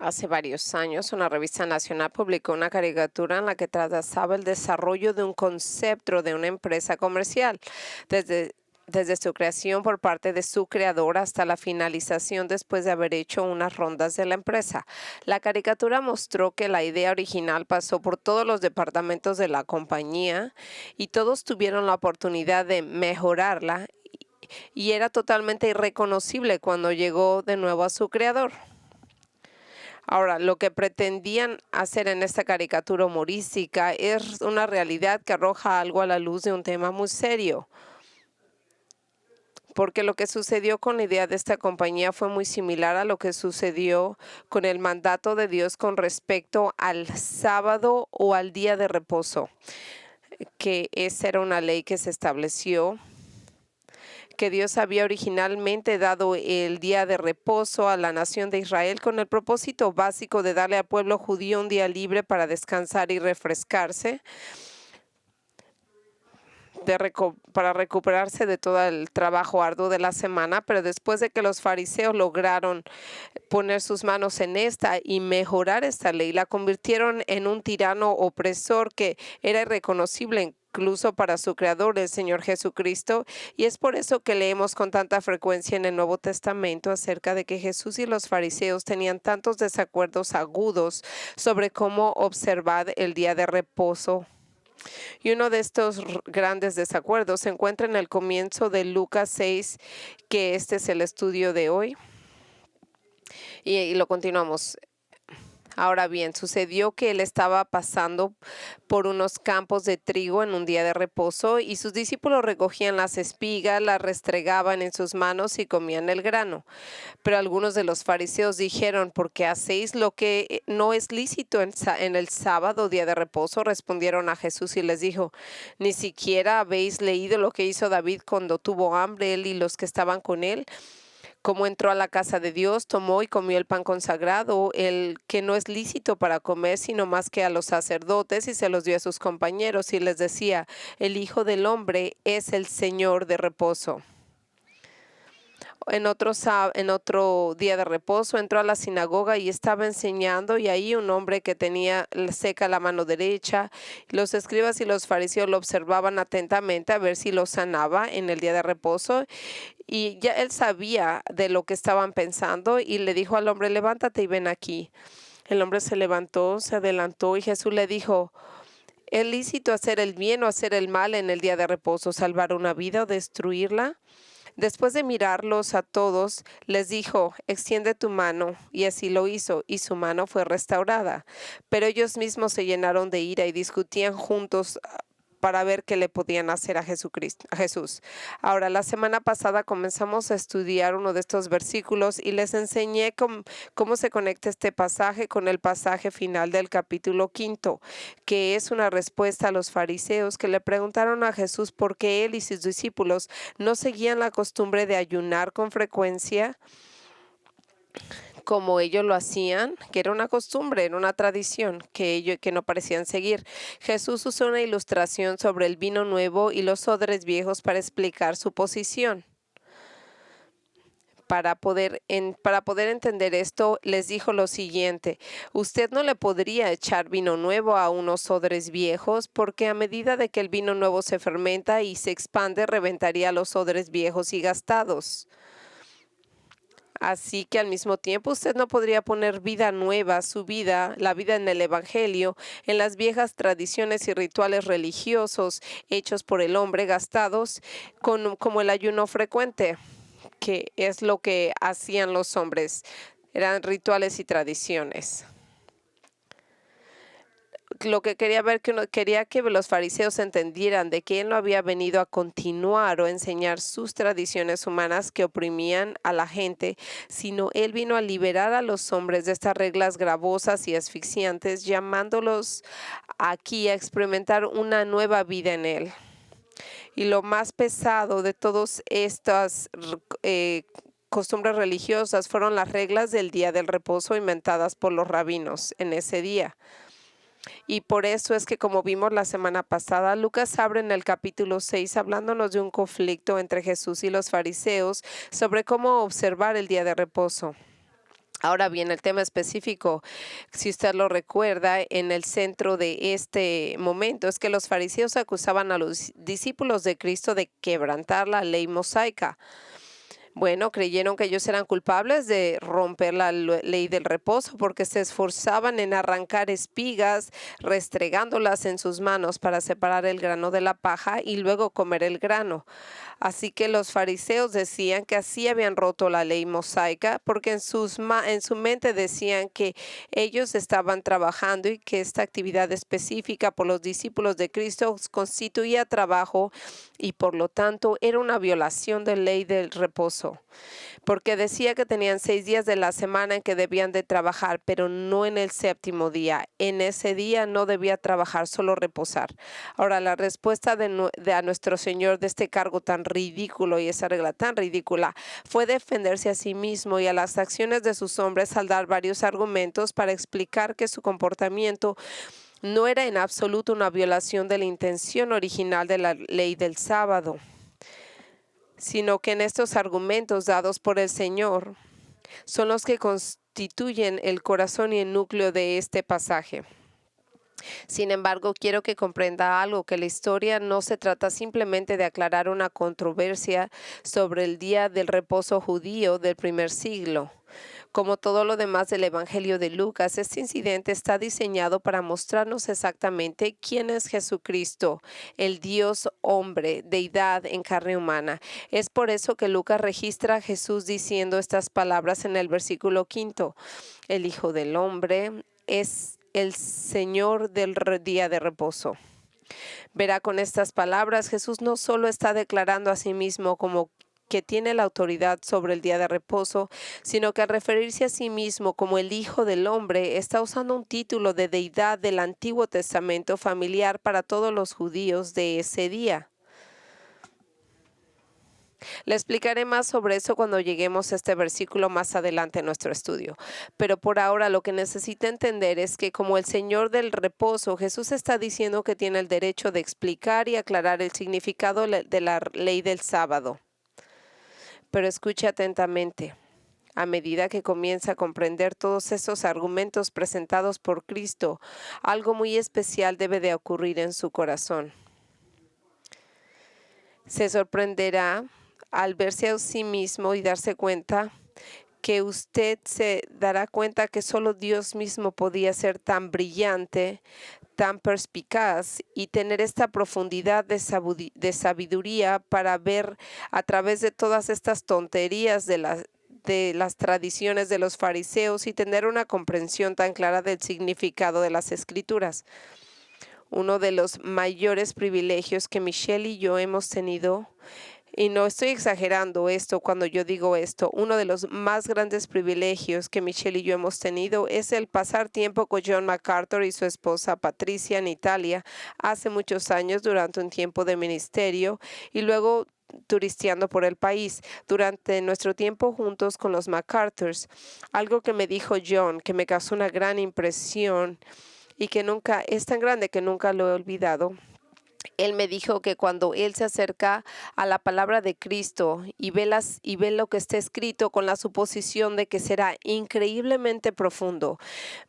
Hace varios años, una revista nacional publicó una caricatura en la que trazaba el desarrollo de un concepto de una empresa comercial, desde, desde su creación por parte de su creador hasta la finalización después de haber hecho unas rondas de la empresa. La caricatura mostró que la idea original pasó por todos los departamentos de la compañía y todos tuvieron la oportunidad de mejorarla y era totalmente irreconocible cuando llegó de nuevo a su creador. Ahora, lo que pretendían hacer en esta caricatura humorística es una realidad que arroja algo a la luz de un tema muy serio, porque lo que sucedió con la idea de esta compañía fue muy similar a lo que sucedió con el mandato de Dios con respecto al sábado o al día de reposo, que esa era una ley que se estableció, que Dios había originalmente dado el día de reposo a la nación de Israel con el propósito básico de darle al pueblo judío un día libre para descansar y refrescarse, para recuperarse de todo el trabajo arduo de la semana. Pero después de que los fariseos lograron poner sus manos en esta y mejorar esta ley, la convirtieron en un tirano opresor que era irreconocible incluso para su creador, el Señor Jesucristo, y es por eso que leemos con tanta frecuencia en el Nuevo Testamento acerca de que Jesús y los fariseos tenían tantos desacuerdos agudos sobre cómo observar el día de reposo. Y uno de estos grandes desacuerdos se encuentra en el comienzo de Lucas 6, que este es el estudio de hoy, y lo continuamos. Ahora bien, sucedió que él estaba pasando por unos campos de trigo en un día de reposo y sus discípulos recogían las espigas, las restregaban en sus manos y comían el grano. Pero algunos de los fariseos dijeron: ¿por qué hacéis lo que no es lícito en el sábado, día de reposo? Respondieron a Jesús y les dijo: ¿ni siquiera habéis leído lo que hizo David cuando tuvo hambre, él y los que estaban con él? Como entró a la casa de Dios, tomó y comió el pan consagrado, el que no es lícito para comer, sino más que a los sacerdotes, y se los dio a sus compañeros, y les decía: el Hijo del Hombre es el Señor de reposo. En otro día de reposo entró a la sinagoga y estaba enseñando, y ahí un hombre que tenía seca la mano derecha. Los escribas y los fariseos lo observaban atentamente a ver si lo sanaba en el día de reposo. Y ya él sabía de lo que estaban pensando y le dijo al hombre: levántate y ven aquí. El hombre se levantó, se adelantó, y Jesús le dijo: ¿es lícito hacer el bien o hacer el mal en el día de reposo, salvar una vida o destruirla? Después de mirarlos a todos, les dijo: extiende tu mano. Y así lo hizo, y su mano fue restaurada. Pero ellos mismos se llenaron de ira y discutían juntos para ver qué le podían hacer a Jesús. Ahora, la semana pasada comenzamos a estudiar uno de estos versículos y les enseñé cómo se conecta este pasaje con el pasaje final del capítulo 5, que es una respuesta a los fariseos que le preguntaron a Jesús por qué él y sus discípulos no seguían la costumbre de ayunar con frecuencia como ellos lo hacían, que era una costumbre, era una tradición que no parecían seguir. Jesús usó una ilustración sobre el vino nuevo y los odres viejos para explicar su posición. Para poder entender esto, les dijo lo siguiente: usted no le podría echar vino nuevo a unos odres viejos, porque a medida de que el vino nuevo se fermenta y se expande, reventaría los odres viejos y gastados. Así que al mismo tiempo usted no podría poner vida nueva, su vida, la vida en el Evangelio, en las viejas tradiciones y rituales religiosos hechos por el hombre, gastados como el ayuno frecuente, que es lo que hacían los hombres. Eran rituales y tradiciones. Lo que quería que los fariseos entendieran de que él no había venido a continuar o enseñar sus tradiciones humanas que oprimían a la gente, sino él vino a liberar a los hombres de estas reglas gravosas y asfixiantes, llamándolos aquí a experimentar una nueva vida en él. Y lo más pesado de todas estas costumbres religiosas fueron las reglas del día del reposo inventadas por los rabinos en ese día. Y por eso es que, como vimos la semana pasada, Lucas abre en el capítulo 6 hablándonos de un conflicto entre Jesús y los fariseos sobre cómo observar el día de reposo. Ahora bien, el tema específico, si usted lo recuerda, en el centro de este momento es que los fariseos acusaban a los discípulos de Cristo de quebrantar la ley mosaica. Bueno, creyeron que ellos eran culpables de romper la ley del reposo porque se esforzaban en arrancar espigas, restregándolas en sus manos para separar el grano de la paja y luego comer el grano. Así que los fariseos decían que así habían roto la ley mosaica porque en su mente decían que ellos estaban trabajando y que esta actividad específica por los discípulos de Cristo constituía trabajo y por lo tanto era una violación de la ley del reposo, porque decía que tenían 6 días de la semana en que debían de trabajar, pero no en el séptimo día. En ese día no debía trabajar, solo reposar. Ahora, la respuesta a nuestro Señor de este cargo tan ridículo y esa regla tan ridícula fue defenderse a sí mismo y a las acciones de sus hombres al dar varios argumentos para explicar que su comportamiento no era en absoluto una violación de la intención original de la ley del sábado, sino que en estos argumentos dados por el Señor son los que constituyen el corazón y el núcleo de este pasaje. Sin embargo, quiero que comprenda algo, que la historia no se trata simplemente de aclarar una controversia sobre el día del reposo judío del primer siglo. Como todo lo demás del Evangelio de Lucas, este incidente está diseñado para mostrarnos exactamente quién es Jesucristo, el Dios hombre, deidad en carne humana. Es por eso que Lucas registra a Jesús diciendo estas palabras en el versículo 5. El Hijo del Hombre es el Señor del día de reposo. Verá, con estas palabras, Jesús no solo está declarando a sí mismo como que tiene la autoridad sobre el día de reposo, sino que al referirse a sí mismo como el Hijo del Hombre, está usando un título de deidad del Antiguo Testamento familiar para todos los judíos de ese día. Le explicaré más sobre eso cuando lleguemos a este versículo más adelante en nuestro estudio. Pero por ahora lo que necesita entender es que como el Señor del reposo, Jesús está diciendo que tiene el derecho de explicar y aclarar el significado de la ley del sábado. Pero escuche atentamente. A medida que comienza a comprender todos esos argumentos presentados por Cristo, algo muy especial debe de ocurrir en su corazón. Se sorprenderá al verse a sí mismo y darse cuenta que usted se dará cuenta que solo Dios mismo podía ser tan brillante, tan perspicaz y tener esta profundidad de sabiduría para ver a través de todas estas tonterías de las tradiciones de los fariseos y tener una comprensión tan clara del significado de las Escrituras. Uno de los mayores privilegios que Michelle y yo hemos tenido, y no estoy exagerando esto cuando yo digo esto, uno de los más grandes privilegios que Michelle y yo hemos tenido es el pasar tiempo con John MacArthur y su esposa Patricia en Italia hace muchos años durante un tiempo de ministerio y luego turisteando por el país. Durante nuestro tiempo juntos con los MacArthurs, algo que me dijo John que me causó una gran impresión y que nunca es tan grande que nunca lo he olvidado. Él me dijo que cuando él se acerca a la palabra de Cristo y ve lo que está escrito con la suposición de que será increíblemente profundo,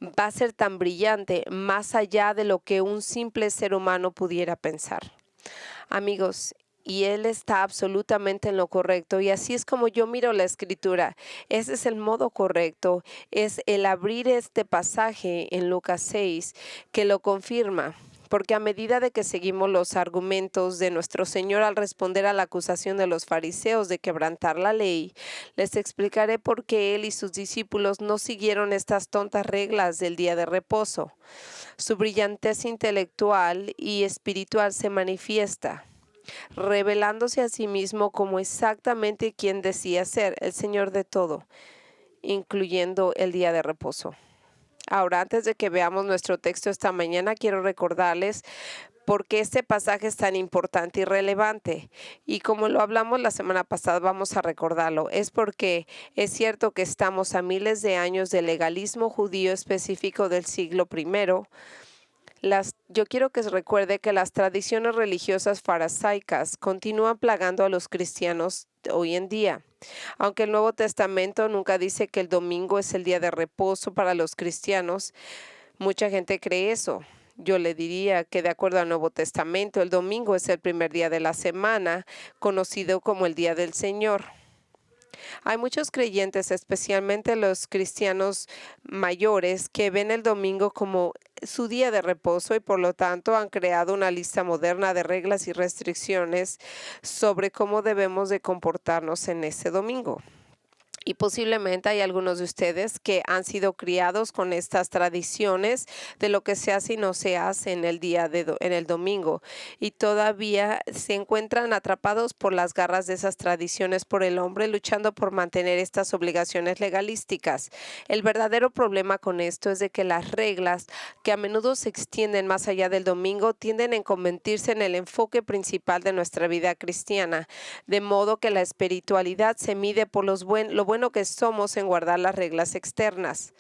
va a ser tan brillante más allá de lo que un simple ser humano pudiera pensar. Amigos, y él está absolutamente en lo correcto y así es como yo miro la escritura. Ese es el modo correcto, es el abrir este pasaje en Lucas 6 que lo confirma. Porque a medida de que seguimos los argumentos de nuestro Señor al responder a la acusación de los fariseos de quebrantar la ley, les explicaré por qué Él y sus discípulos no siguieron estas tontas reglas del día de reposo. Su brillantez intelectual y espiritual se manifiesta, revelándose a sí mismo como exactamente quien decía ser, el Señor de todo, incluyendo el día de reposo. Ahora, antes de que veamos nuestro texto esta mañana, quiero recordarles por qué este pasaje es tan importante y relevante. Y como lo hablamos la semana pasada, vamos a recordarlo. Es porque es cierto que estamos a miles de años del legalismo judío específico del siglo I. Las Yo quiero que se recuerde que las tradiciones religiosas farisaicas continúan plagando a los cristianos hoy en día. Aunque el Nuevo Testamento nunca dice que el domingo es el día de reposo para los cristianos, mucha gente cree eso. Yo le diría que de acuerdo al Nuevo Testamento, el domingo es el primer día de la semana, conocido como el Día del Señor. Hay muchos creyentes, especialmente los cristianos mayores, que ven el domingo como su día de reposo y por lo tanto han creado una lista moderna de reglas y restricciones sobre cómo debemos de comportarnos en ese domingo. Y posiblemente hay algunos de ustedes que han sido criados con estas tradiciones de lo que se hace y no se hace en el en el domingo. Y todavía se encuentran atrapados por las garras de esas tradiciones por el hombre, luchando por mantener estas obligaciones legalísticas. El verdadero problema con esto es de que las reglas, que a menudo se extienden más allá del domingo, tienden a convertirse en el enfoque principal de nuestra vida cristiana, de modo que la espiritualidad se mide por lo bueno que somos en guardar las reglas externas.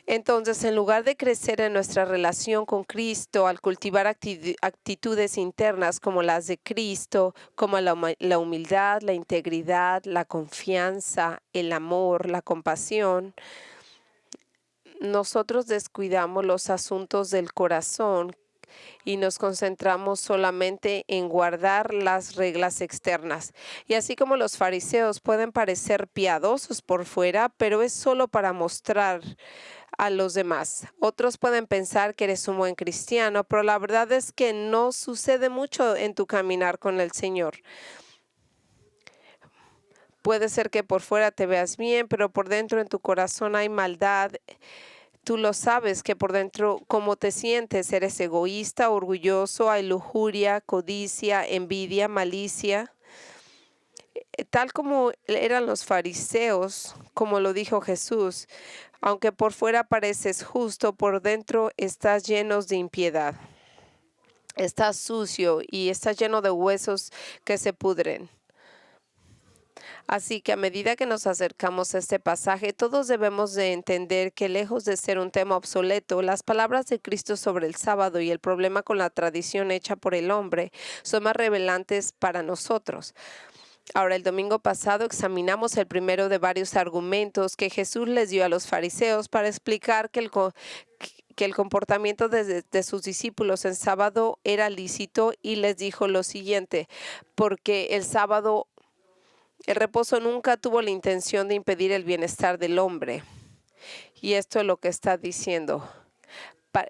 Entonces, en lugar de crecer en nuestra relación con Cristo al cultivar actitudes internas como las de Cristo, como la humildad, la integridad, la confianza, el amor, la compasión, nosotros descuidamos los asuntos del corazón y nos concentramos solamente en guardar las reglas externas. Y así como los fariseos pueden parecer piadosos por fuera, pero es solo para mostrar a los demás. Otros pueden pensar que eres un buen cristiano, pero la verdad es que no sucede mucho en tu caminar con el Señor. Puede ser que por fuera te veas bien, pero por dentro en tu corazón hay maldad. Tú lo sabes que por dentro, cómo te sientes, eres egoísta, orgulloso, hay lujuria, codicia, envidia, malicia. Tal como eran los fariseos, como lo dijo Jesús, aunque por fuera pareces justo, por dentro estás lleno de impiedad. Estás sucio y estás lleno de huesos que se pudren. Así que a medida que nos acercamos a este pasaje, todos debemos de entender que lejos de ser un tema obsoleto, las palabras de Cristo sobre el sábado y el problema con la tradición hecha por el hombre son más revelantes para nosotros. Ahora, el domingo pasado examinamos el primero de varios argumentos que Jesús les dio a los fariseos para explicar que el comportamiento de sus discípulos en sábado era lícito y les dijo lo siguiente: porque el reposo nunca tuvo la intención de impedir el bienestar del hombre. Y esto es lo que está diciendo.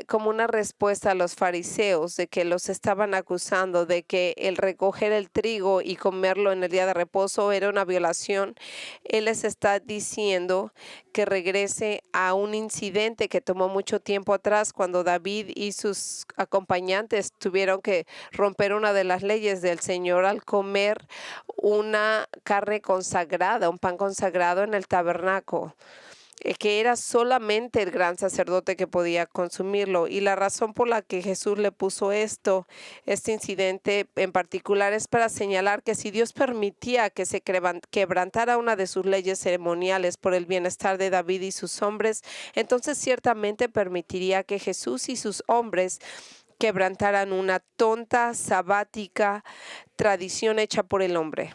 Como una respuesta a los fariseos de que los estaban acusando de que el recoger el trigo y comerlo en el día de reposo era una violación, Él les está diciendo que regrese a un incidente que tomó mucho tiempo atrás cuando David y sus acompañantes tuvieron que romper una de las leyes del Señor al comer una carne consagrada, un pan consagrado en el tabernáculo, que era solamente el gran sacerdote que podía consumirlo. Y la razón por la que Jesús le puso este incidente en particular, es para señalar que si Dios permitía que se quebrantara una de sus leyes ceremoniales por el bienestar de David y sus hombres, entonces ciertamente permitiría que Jesús y sus hombres quebrantaran una tonta, sabática tradición hecha por el hombre.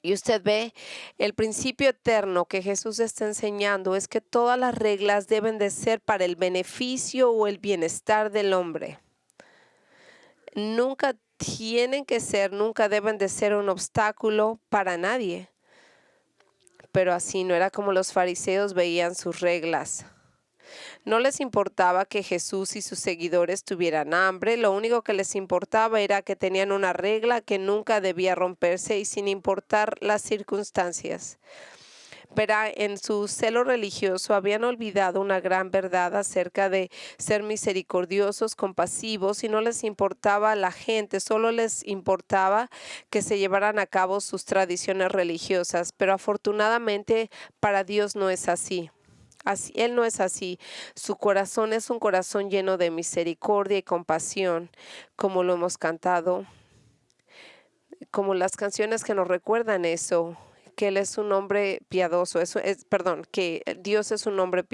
Y usted ve, el principio eterno que Jesús está enseñando es que todas las reglas deben de ser para el beneficio o el bienestar del hombre. Nunca nunca deben de ser un obstáculo para nadie. Pero así no era como los fariseos veían sus reglas. No les importaba que Jesús y sus seguidores tuvieran hambre, lo único que les importaba era que tenían una regla que nunca debía romperse y sin importar las circunstancias. Pero en su celo religioso habían olvidado una gran verdad acerca de ser misericordiosos, compasivos, y no les importaba a la gente, solo les importaba que se llevaran a cabo sus tradiciones religiosas. Pero afortunadamente para Dios no es así. Él no es así. Su corazón es un corazón lleno de misericordia y compasión, como lo hemos cantado, como las canciones que nos recuerdan eso, que Él es un hombre piadoso, que Dios es un hombre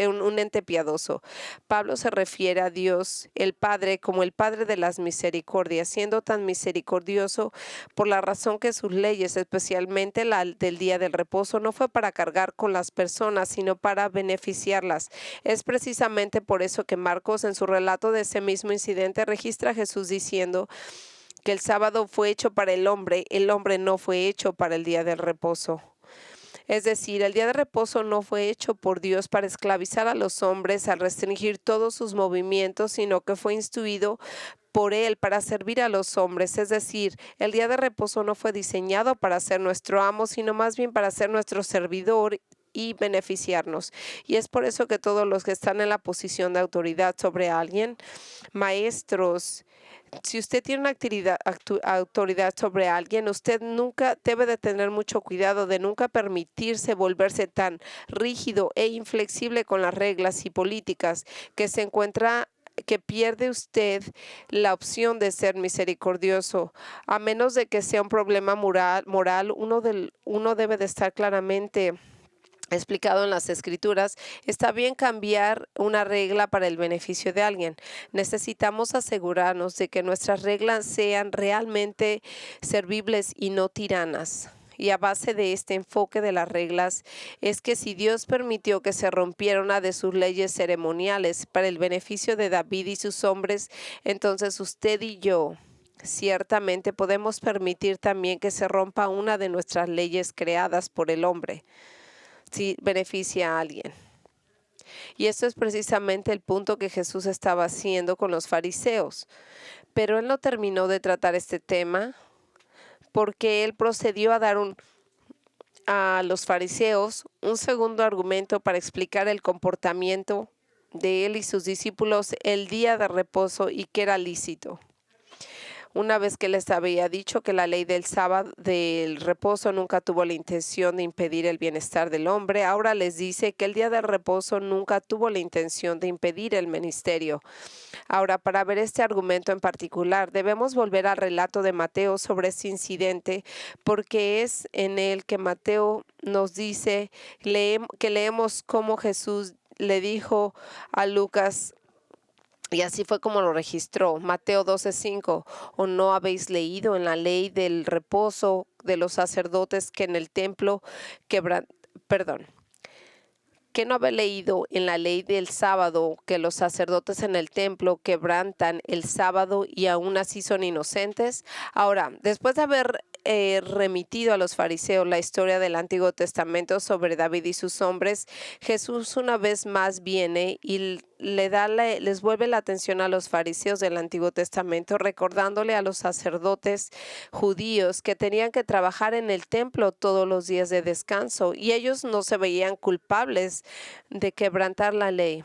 un ente piadoso. Pablo se refiere a Dios, el Padre, como el Padre de las misericordias, siendo tan misericordioso por la razón que sus leyes, especialmente la del día del reposo, no fue para cargar con las personas, sino para beneficiarlas. Es precisamente por eso que Marcos, en su relato de ese mismo incidente, registra a Jesús diciendo que el sábado fue hecho para el hombre no fue hecho para el día del reposo. Es decir, el día de reposo no fue hecho por Dios para esclavizar a los hombres al restringir todos sus movimientos, sino que fue instituido por Él para servir a los hombres. Es decir, el día de reposo no fue diseñado para ser nuestro amo, sino más bien para ser nuestro servidor y beneficiarnos. Y es por eso que todos los que están en la posición de autoridad sobre alguien, maestros, si usted tiene una autoridad sobre alguien, usted nunca debe de tener mucho cuidado de nunca permitirse volverse tan rígido e inflexible con las reglas y políticas que pierde usted la opción de ser misericordioso. A menos de que sea un problema moral, uno debe de estar claramente explicado en las escrituras. Está bien cambiar una regla para el beneficio de alguien. Necesitamos asegurarnos de que nuestras reglas sean realmente servibles y no tiranas. Y a base de este enfoque de las reglas es que si Dios permitió que se rompiera una de sus leyes ceremoniales para el beneficio de David y sus hombres, entonces usted y yo ciertamente podemos permitir también que se rompa una de nuestras leyes creadas por el hombre, si beneficia a alguien. Y esto es precisamente el punto que Jesús estaba haciendo con los fariseos. Pero Él no terminó de tratar este tema porque Él procedió a dar a los fariseos un segundo argumento para explicar el comportamiento de Él y sus discípulos el día de reposo y que era lícito. Una vez que les había dicho que la ley del sábado, del reposo, nunca tuvo la intención de impedir el bienestar del hombre, ahora les dice que el día del reposo nunca tuvo la intención de impedir el ministerio. Ahora, para ver este argumento en particular, debemos volver al relato de Mateo sobre este incidente, porque es en él que Mateo nos dice que leemos cómo Jesús le dijo a Lucas. Y así fue como lo registró. Mateo 12:5. ¿O no habéis leído en la ley del reposo de los sacerdotes que en el templo ¿Qué no habéis leído en la ley del sábado que los sacerdotes en el templo quebrantan el sábado y aún así son inocentes? Ahora, después de haber remitido a los fariseos la historia del Antiguo Testamento sobre David y sus hombres, Jesús una vez más viene y les vuelve la atención a los fariseos del Antiguo Testamento, recordándole a los sacerdotes judíos que tenían que trabajar en el templo todos los días de descanso y ellos no se veían culpables de quebrantar la ley.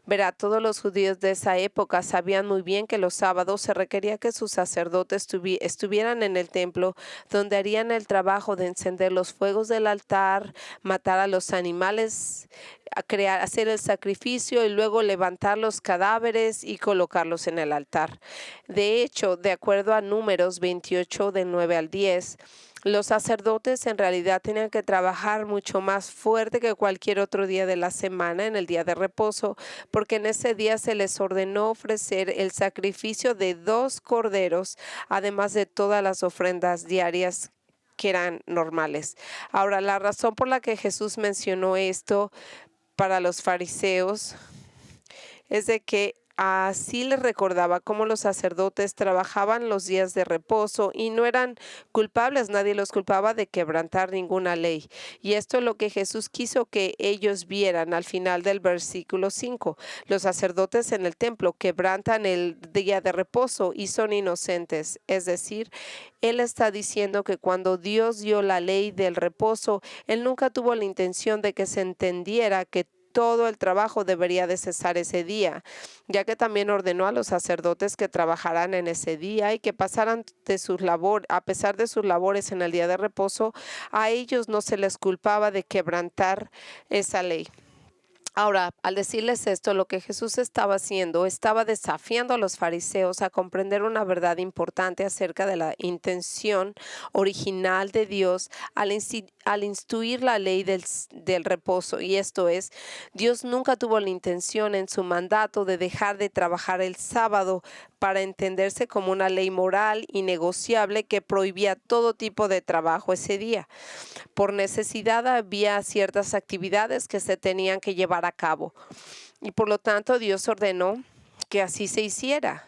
Verá, todos los judíos de esa época sabían muy bien que los sábados se requería que sus sacerdotes estuvieran en el templo, donde harían el trabajo de encender los fuegos del altar, matar a los animales, hacer el sacrificio y luego levantar los cadáveres y colocarlos en el altar. De hecho, de acuerdo a Números 28, del 9 al 10, los sacerdotes en realidad tenían que trabajar mucho más fuerte que cualquier otro día de la semana en el día de reposo, porque en ese día se les ordenó ofrecer el sacrificio de 2 corderos, además de todas las ofrendas diarias que eran normales. Ahora, la razón por la que Jesús mencionó esto para los fariseos es de que así les recordaba cómo los sacerdotes trabajaban los días de reposo y no eran culpables, nadie los culpaba de quebrantar ninguna ley. Y esto es lo que Jesús quiso que ellos vieran al final del versículo 5. Los sacerdotes en el templo quebrantan el día de reposo y son inocentes. Es decir, Él está diciendo que cuando Dios dio la ley del reposo, Él nunca tuvo la intención de que se entendiera que todo el trabajo debería de cesar ese día, ya que también ordenó a los sacerdotes que trabajaran en ese día y que pasaran a pesar de sus labores en el día de reposo, a ellos no se les culpaba de quebrantar esa ley. Ahora, al decirles esto, lo que Jesús estaba haciendo, estaba desafiando a los fariseos a comprender una verdad importante acerca de la intención original de Dios al instituir la ley del reposo. Y esto es, Dios nunca tuvo la intención en su mandato de dejar de trabajar el sábado para entenderse como una ley moral innegociable que prohibía todo tipo de trabajo ese día. Por necesidad había ciertas actividades que se tenían que llevar a cabo y por lo tanto Dios ordenó que así se hiciera.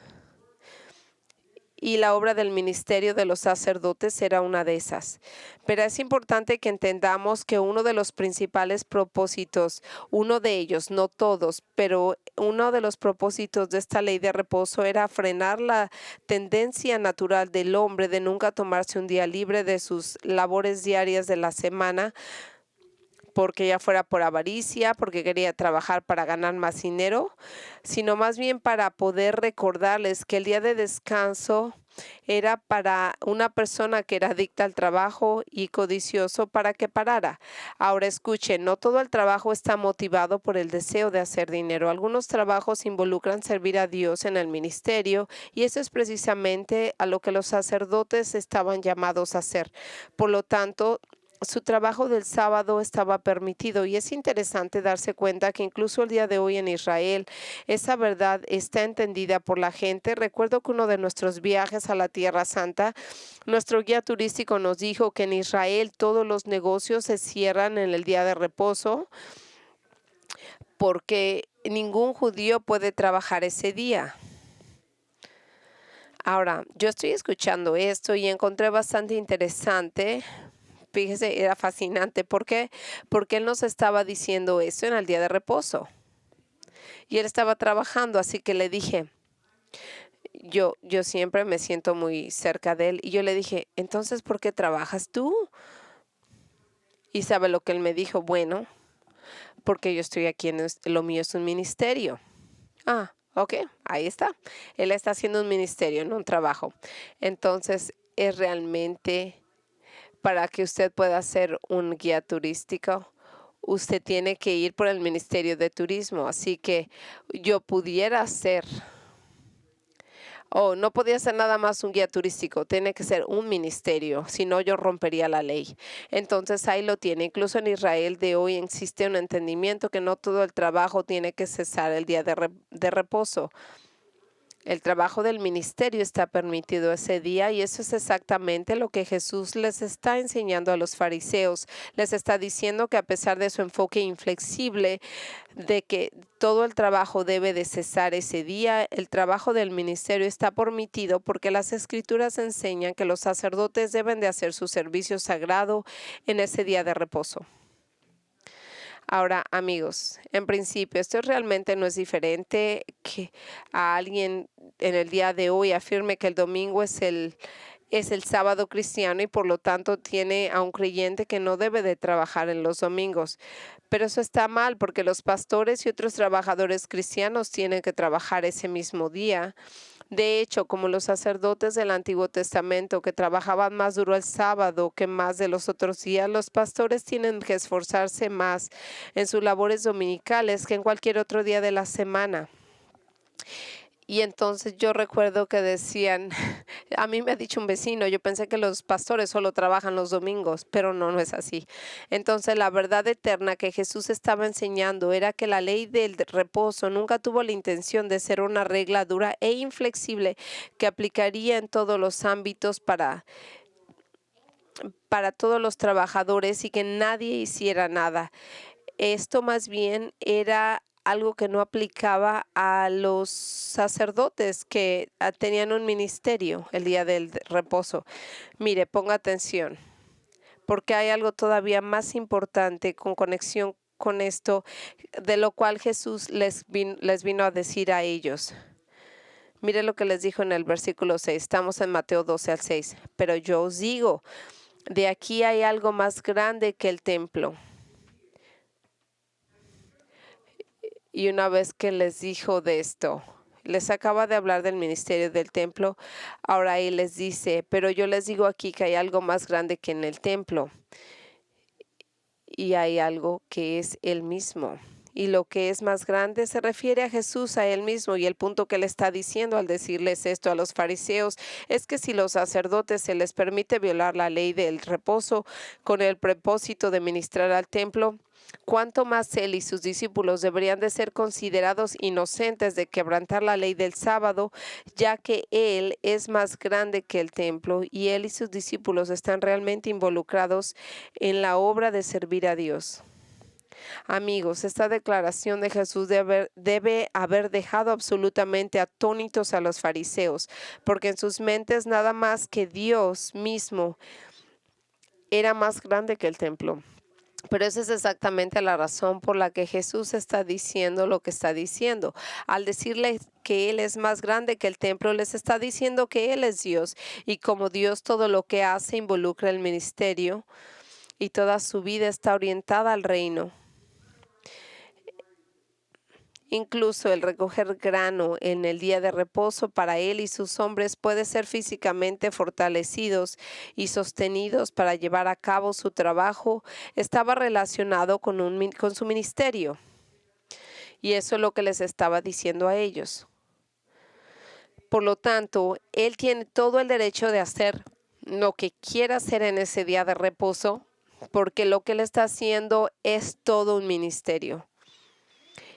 Y la obra del ministerio de los sacerdotes era una de esas. Pero es importante que entendamos que uno de los principales propósitos, uno de ellos, no todos, pero uno de los propósitos de esta ley de reposo era frenar la tendencia natural del hombre de nunca tomarse un día libre de sus labores diarias de la semana, porque ya fuera por avaricia, porque quería trabajar para ganar más dinero, sino más bien para poder recordarles que el día de descanso era para una persona que era adicta al trabajo y codicioso para que parara. Ahora escuchen, no todo el trabajo está motivado por el deseo de hacer dinero. Algunos trabajos involucran servir a Dios en el ministerio y eso es precisamente a lo que los sacerdotes estaban llamados a hacer. Por lo tanto, su trabajo del sábado estaba permitido y es interesante darse cuenta que incluso el día de hoy en Israel esa verdad está entendida por la gente. Recuerdo que uno de nuestros viajes a la Tierra Santa, nuestro guía turístico nos dijo que en Israel todos los negocios se cierran en el día de reposo porque ningún judío puede trabajar ese día. Ahora, yo estoy escuchando esto y encontré bastante interesante. Fíjese, era fascinante. ¿Por qué? Porque él nos estaba diciendo eso en el día de reposo. Y él estaba trabajando, así que le dije, yo siempre me siento muy cerca de él. Y yo le dije, entonces, ¿por qué trabajas tú? Y sabe lo que él me dijo, bueno, porque yo estoy aquí lo mío es un ministerio. Ah, ok, ahí está. Él está haciendo un ministerio, no un trabajo. Entonces, es realmente para que usted pueda ser un guía turístico, usted tiene que ir por el Ministerio de Turismo. Así que yo pudiera ser, no podía ser nada más un guía turístico, tiene que ser un ministerio, si no yo rompería la ley. Entonces ahí lo tiene. Incluso en Israel de hoy existe un entendimiento que no todo el trabajo tiene que cesar el día de reposo. El trabajo del ministerio está permitido ese día y eso es exactamente lo que Jesús les está enseñando a los fariseos. Les está diciendo que a pesar de su enfoque inflexible de que todo el trabajo debe de cesar ese día, el trabajo del ministerio está permitido porque las escrituras enseñan que los sacerdotes deben de hacer su servicio sagrado en ese día de reposo. Ahora, amigos, en principio, esto realmente no es diferente que a alguien en el día de hoy afirme que el domingo es el sábado cristiano y por lo tanto tiene a un creyente que no debe de trabajar en los domingos. Pero eso está mal porque los pastores y otros trabajadores cristianos tienen que trabajar ese mismo día. De hecho, como los sacerdotes del Antiguo Testamento que trabajaban más duro el sábado que más de los otros días, los pastores tienen que esforzarse más en sus labores dominicales que en cualquier otro día de la semana. Y entonces yo recuerdo que decían, a mí me ha dicho un vecino, yo pensé que los pastores solo trabajan los domingos, pero no es así. Entonces la verdad eterna que Jesús estaba enseñando era que la ley del reposo nunca tuvo la intención de ser una regla dura e inflexible que aplicaría en todos los ámbitos para todos los trabajadores y que nadie hiciera nada. Esto más bien era algo que no aplicaba a los sacerdotes que tenían un ministerio el día del reposo. Mire, ponga atención, porque hay algo todavía más importante con conexión con esto, de lo cual Jesús les vino a decir a ellos. Mire lo que les dijo en el versículo 6. Estamos en Mateo 12 al 6. Pero yo os digo, de aquí hay algo más grande que el templo. Y una vez que les dijo de esto, les acaba de hablar del ministerio del templo, ahora ahí les dice, pero yo les digo aquí que hay algo más grande que en el templo. Y hay algo que es el mismo. y lo que es más grande se refiere a Jesús, a él mismo, y el punto que le está diciendo al decirles esto a los fariseos es que si los sacerdotes se les permite violar la ley del reposo con el propósito de ministrar al templo, cuánto más él y sus discípulos deberían de ser considerados inocentes de quebrantar la ley del sábado, ya que él es más grande que el templo y él y sus discípulos están realmente involucrados en la obra de servir a Dios. Amigos, esta declaración de Jesús debe haber dejado absolutamente atónitos a los fariseos, porque en sus mentes nada más que Dios mismo era más grande que el templo. Pero esa es exactamente la razón por la que Jesús está diciendo lo que está diciendo. Al decirles que Él es más grande que el templo, les está diciendo que Él es Dios. Y como Dios, todo lo que hace involucra el ministerio y toda su vida está orientada al reino. Incluso el recoger grano en el día de reposo para él y sus hombres puede ser físicamente fortalecidos y sostenidos para llevar a cabo su trabajo. Estaba relacionado con su ministerio. Y eso es lo que les estaba diciendo a ellos. Por lo tanto, él tiene todo el derecho de hacer lo que quiera hacer en ese día de reposo, porque lo que él está haciendo es todo un ministerio.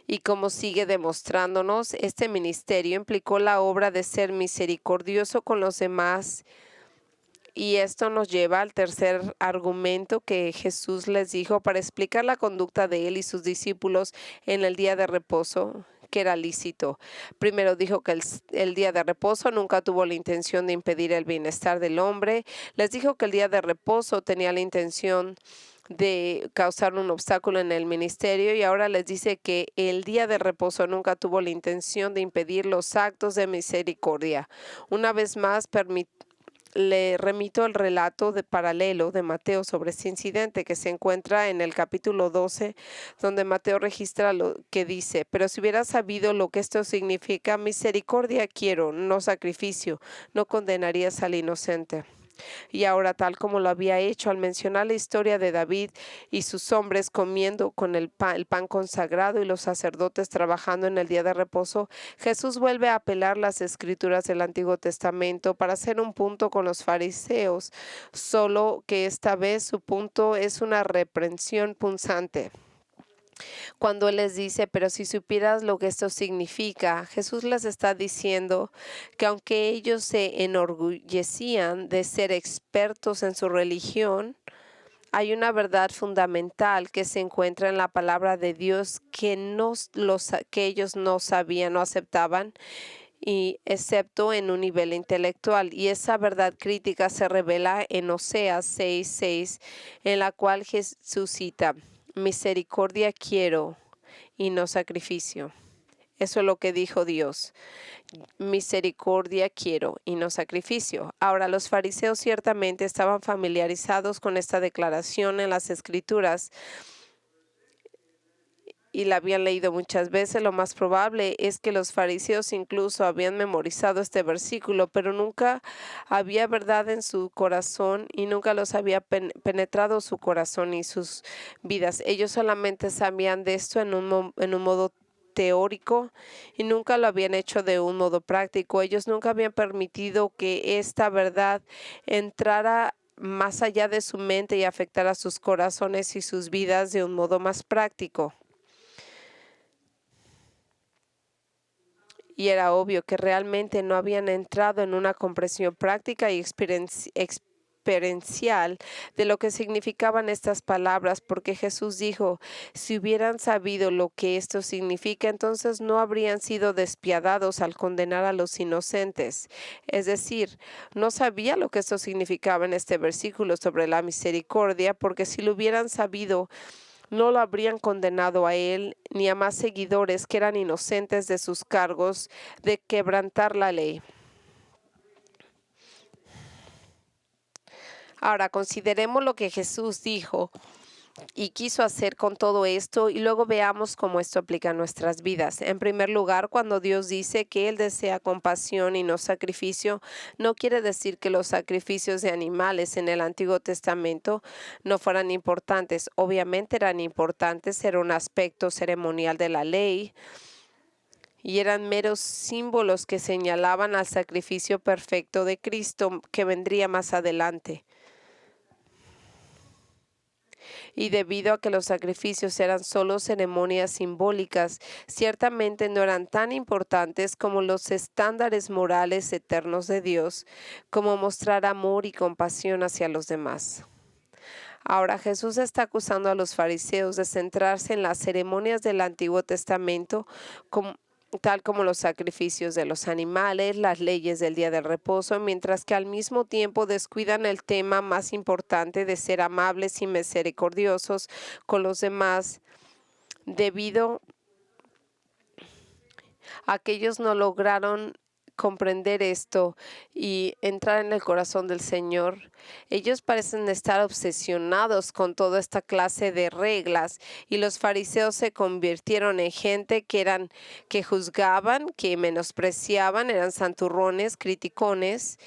Y como sigue demostrándonos, este ministerio implicó la obra de ser misericordioso con los demás. Y esto nos lleva al tercer argumento que Jesús les dijo para explicar la conducta de él y sus discípulos en el día de reposo, que era lícito. Primero dijo que el día de reposo nunca tuvo la intención de impedir el bienestar del hombre. Les dijo que el día de reposo tenía la intención de causar un obstáculo en el ministerio, y ahora les dice que el día de reposo nunca tuvo la intención de impedir los actos de misericordia. Una vez más, le remito el relato paralelo de Mateo sobre este incidente que se encuentra en el capítulo 12, donde Mateo registra lo que dice: pero si hubiera sabido lo que esto significa, misericordia quiero, no sacrificio, no condenarías al inocente. Y ahora, tal como lo había hecho al mencionar la historia de David y sus hombres comiendo con el pan consagrado y los sacerdotes trabajando en el día de reposo, Jesús vuelve a apelar las escrituras del Antiguo Testamento para hacer un punto con los fariseos, solo que esta vez su punto es una reprensión punzante. Cuando Él les dice, pero si supieras lo que esto significa, Jesús les está diciendo que aunque ellos se enorgullecían de ser expertos en su religión, hay una verdad fundamental que se encuentra en la palabra de Dios que ellos no sabían o aceptaban, y excepto en un nivel intelectual. Y esa verdad crítica se revela en Oseas 6:6, en la cual Jesús cita: misericordia quiero y no sacrificio. Eso es lo que dijo Dios. Misericordia quiero y no sacrificio. Ahora, los fariseos ciertamente estaban familiarizados con esta declaración en las Escrituras y la habían leído muchas veces. Lo más probable es que los fariseos incluso habían memorizado este versículo, pero nunca había verdad en su corazón y nunca los había penetrado su corazón y sus vidas. Ellos solamente sabían de esto en un modo teórico y nunca lo habían hecho de un modo práctico. Ellos nunca habían permitido que esta verdad entrara más allá de su mente y afectara sus corazones y sus vidas de un modo más práctico. Y era obvio que realmente no habían entrado en una comprensión práctica y experiencial de lo que significaban estas palabras, porque Jesús dijo: si hubieran sabido lo que esto significa, entonces no habrían sido despiadados al condenar a los inocentes. Es decir, no sabía lo que esto significaba en este versículo sobre la misericordia, porque si lo hubieran sabido, no lo habrían condenado a él ni a más seguidores que eran inocentes de sus cargos de quebrantar la ley. Ahora consideremos lo que Jesús dijo y quiso hacer con todo esto, y luego veamos cómo esto aplica a nuestras vidas. En primer lugar, cuando Dios dice que Él desea compasión y no sacrificio, no quiere decir que los sacrificios de animales en el Antiguo Testamento no fueran importantes. Obviamente eran importantes, era un aspecto ceremonial de la ley y eran meros símbolos que señalaban al sacrificio perfecto de Cristo que vendría más adelante. Y debido a que los sacrificios eran solo ceremonias simbólicas, ciertamente no eran tan importantes como los estándares morales eternos de Dios, como mostrar amor y compasión hacia los demás. Ahora Jesús está acusando a los fariseos de centrarse en las ceremonias del Antiguo Testamento tal como los sacrificios de los animales, las leyes del día del reposo, mientras que al mismo tiempo descuidan el tema más importante de ser amables y misericordiosos con los demás, debido a que ellos no lograron comprender esto y entrar en el corazón del Señor. Ellos parecen estar obsesionados con toda esta clase de reglas, y los fariseos se convirtieron en gente que juzgaban, que menospreciaban, eran santurrones, criticones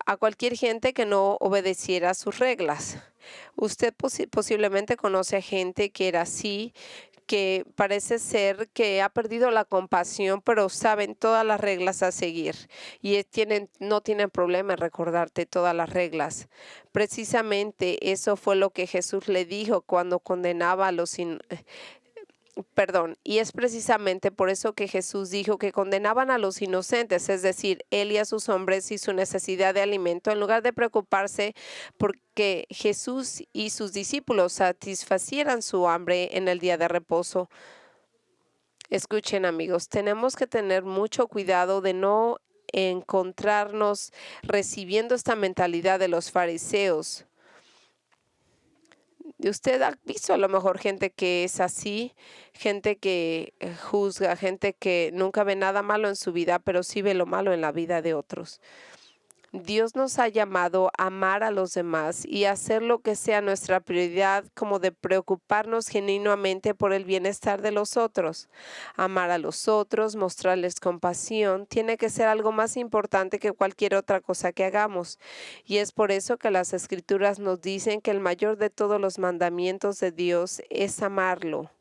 a cualquier gente que no obedeciera sus reglas. Usted posiblemente conoce a gente que era así, que parece ser que ha perdido la compasión, pero saben todas las reglas a seguir y no tienen problema en recordarte todas las reglas. Precisamente eso fue lo que Jesús le dijo cuando condenaba a y es precisamente por eso que Jesús dijo que condenaban a los inocentes, es decir, él y a sus hombres y su necesidad de alimento, en lugar de preocuparse porque Jesús y sus discípulos satisfacieran su hambre en el día de reposo. Escuchen, amigos, tenemos que tener mucho cuidado de no encontrarnos recibiendo esta mentalidad de los fariseos. Usted ha visto a lo mejor gente que es así, gente que juzga, gente que nunca ve nada malo en su vida, pero sí ve lo malo en la vida de otros. Dios nos ha llamado a amar a los demás y hacer lo que sea nuestra prioridad, como de preocuparnos genuinamente por el bienestar de los otros. Amar a los otros, mostrarles compasión, tiene que ser algo más importante que cualquier otra cosa que hagamos. Y es por eso que las Escrituras nos dicen que el mayor de todos los mandamientos de Dios es amarlo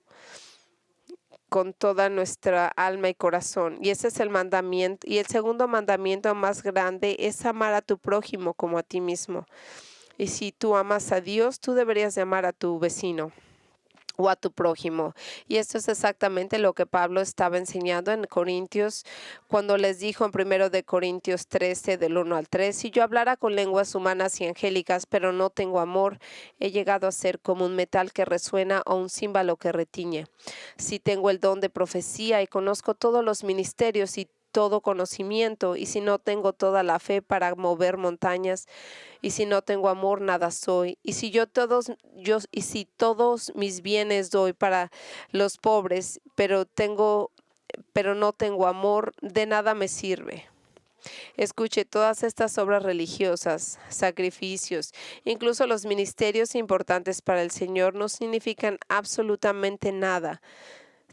con toda nuestra alma y corazón. Y ese es el mandamiento. Y el segundo mandamiento más grande es amar a tu prójimo como a ti mismo. Y si tú amas a Dios, tú deberías de amar a tu vecino o a tu prójimo. Y esto es exactamente lo que Pablo estaba enseñando en Corintios, cuando les dijo en 1 de Corintios 13, del 1 al 3, si yo hablara con lenguas humanas y angélicas, pero no tengo amor, he llegado a ser como un metal que resuena o un címbalo que retiñe. Si tengo el don de profecía y conozco todos los ministerios y todo conocimiento, y si no tengo toda la fe para mover montañas, y si no tengo amor, nada soy. Y si todos mis bienes doy para los pobres, pero no tengo amor, de nada me sirve. Escuche, todas estas obras religiosas, sacrificios, incluso los ministerios importantes para el Señor no significan absolutamente nada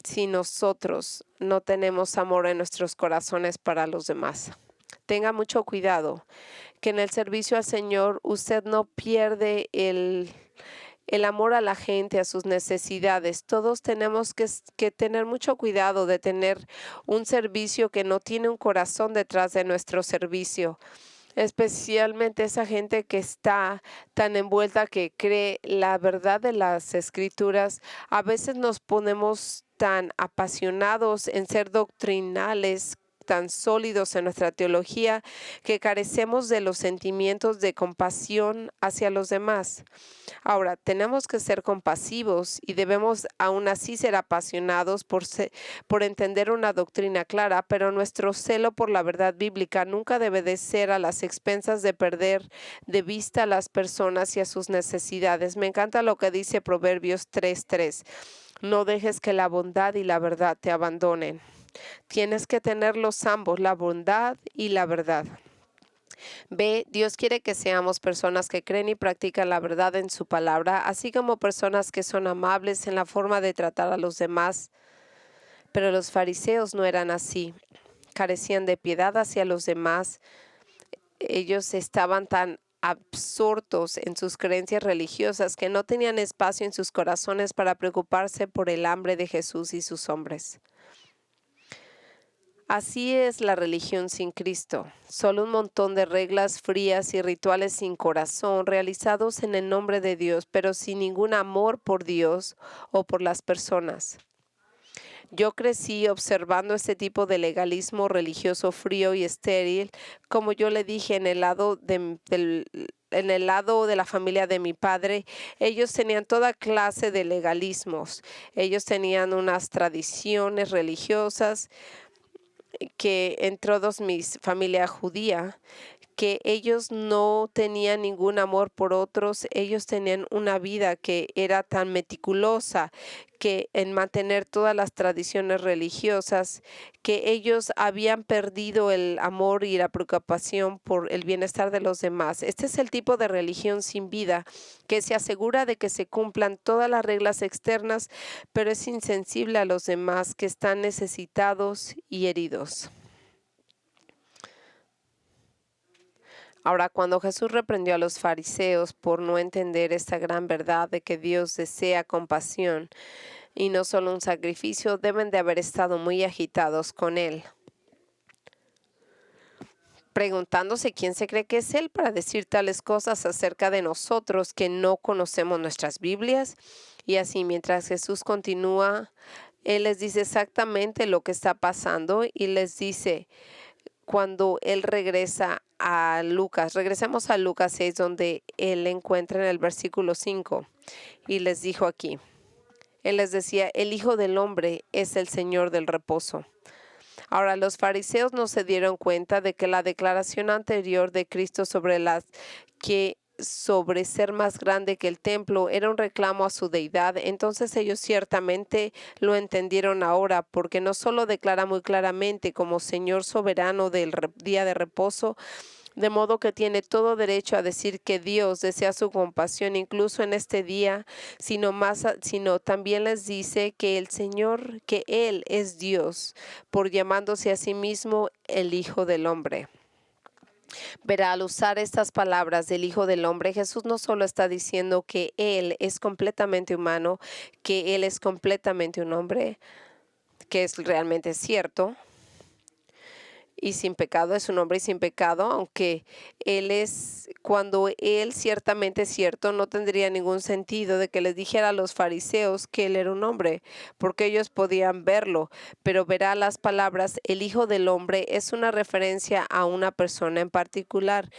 si nosotros no tenemos amor en nuestros corazones para los demás. Tenga mucho cuidado que en el servicio al Señor usted no pierde el amor a la gente, a sus necesidades. Todos tenemos que tener mucho cuidado de tener un servicio que no tiene un corazón detrás de nuestro servicio. Especialmente esa gente que está tan envuelta que cree la verdad de las Escrituras. A veces nos ponemos tan apasionados en ser doctrinales, tan sólidos en nuestra teología, que carecemos de los sentimientos de compasión hacia los demás. Ahora, tenemos que ser compasivos y debemos aún así ser apasionados por entender una doctrina clara, pero nuestro celo por la verdad bíblica nunca debe de ser a las expensas de perder de vista a las personas y a sus necesidades. Me encanta lo que dice Proverbios 3:3. No dejes que la bondad y la verdad te abandonen. Tienes que tenerlos ambos, la bondad y la verdad. B. Dios quiere que seamos personas que creen y practican la verdad en su palabra, así como personas que son amables en la forma de tratar a los demás. Pero los fariseos no eran así. Carecían de piedad hacia los demás. Ellos estaban tan absortos en sus creencias religiosas que no tenían espacio en sus corazones para preocuparse por el hambre de Jesús y sus hombres. Así es la religión sin Cristo, solo un montón de reglas frías y rituales sin corazón realizados en el nombre de Dios, pero sin ningún amor por Dios o por las personas. Yo crecí observando este tipo de legalismo religioso frío y estéril, como yo le dije en el lado de la familia de mi padre. Ellos tenían toda clase de legalismos. Ellos tenían unas tradiciones religiosas que entre todos mis familia judía, que ellos no tenían ningún amor por otros. Ellos tenían una vida que era tan meticulosa que en mantener todas las tradiciones religiosas, que ellos habían perdido el amor y la preocupación por el bienestar de los demás. Este es el tipo de religión sin vida que se asegura de que se cumplan todas las reglas externas, pero es insensible a los demás que están necesitados y heridos. Ahora, cuando Jesús reprendió a los fariseos por no entender esta gran verdad de que Dios desea compasión y no solo un sacrificio, deben de haber estado muy agitados con él, preguntándose quién se cree que es él para decir tales cosas acerca de nosotros que no conocemos nuestras Biblias. Y así, mientras Jesús continúa, él les dice exactamente lo que está pasando y les dice, cuando él regresa a Lucas, regresemos a Lucas 6, donde él encuentra en el versículo 5, y les dijo aquí, él les decía, el Hijo del Hombre es el Señor del reposo. Ahora, los fariseos no se dieron cuenta de que la declaración anterior de Cristo sobre ser más grande que el templo era un reclamo a su deidad. Entonces ellos ciertamente lo entendieron ahora, porque no solo declara muy claramente como Señor soberano del día de reposo, de modo que tiene todo derecho a decir que Dios desea su compasión incluso en este día, sino también les dice que el Señor, que Él es Dios, por llamándose a sí mismo el Hijo del Hombre. Verá, al usar estas palabras del Hijo del Hombre, Jesús no solo está diciendo que Él es completamente humano, que Él es completamente un hombre, que es realmente cierto, y sin pecado, es un hombre sin pecado, aunque cuando él ciertamente es cierto, no tendría ningún sentido de que les dijera a los fariseos que él era un hombre, porque ellos podían verlo, pero verá las palabras, el Hijo del Hombre es una referencia a una persona en particular,